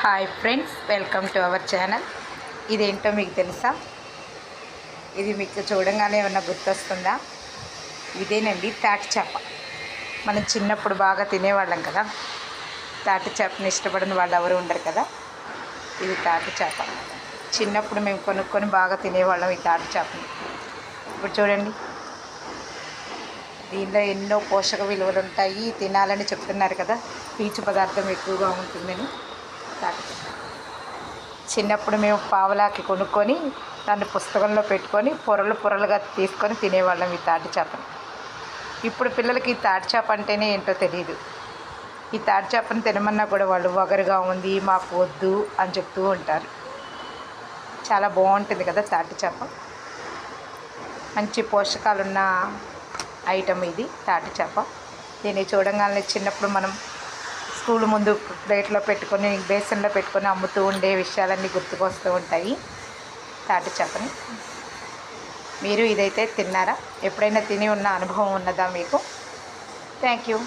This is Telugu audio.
Hi friends, welcome to our channel. ఇదేంటో మీకు తెలుసా? ఇది మీకు చూడంగానే ఏమన్నా గుర్తొస్తుందా? ఇదేనండి తాటి చేప. మనం చిన్నప్పుడు బాగా తినేవాళ్ళం కదా. తాటి చేపని ఇష్టపడిన వాళ్ళు ఎవరు ఉండరు కదా. ఇది తాటి చేప. చిన్నప్పుడు మేము కొనుక్కొని బాగా తినేవాళ్ళం ఈ తాటి చేపని. ఇప్పుడు చూడండి, దీనిలో ఎన్నో పోషక విలువలు ఉంటాయి, తినాలని చెప్తున్నారు కదా. పీచు పదార్థం ఎక్కువగా ఉంటుందని. చిన్నప్పుడు మేము పావలాకి కొనుక్కొని దాన్ని పుస్తకంలో పెట్టుకొని పొరలు పొరలుగా తీసుకొని తినేవాళ్ళం ఈ తాటి చేపను. ఇప్పుడు పిల్లలకి ఈ తాటి చేప అంటేనే ఏంటో తెలియదు. ఈ తాటి చేపను తినమన్నా కూడా వాళ్ళు వగరుగా ఉంది, మాకు వద్దు అని చెప్తూ ఉంటారు. చాలా బాగుంటుంది కదా తాటి చేప. మంచి పోషకాలున్న ఐటమ్ ఇది తాటి చేప. దీన్ని చూడంగానే చిన్నప్పుడు మనం స్కూల్ ముందు ప్లేట్లో పెట్టుకొని బేసన్లో పెట్టుకొని అమ్ముతూ ఉండే విషయాలన్నీ గుర్తుకొస్తూ ఉంటాయి తాటి చేపని. మీరు ఇదైతే తిన్నారా? ఎప్పుడైనా తిని ఉన్న అనుభవం ఉన్నదా మీకు? Thank you.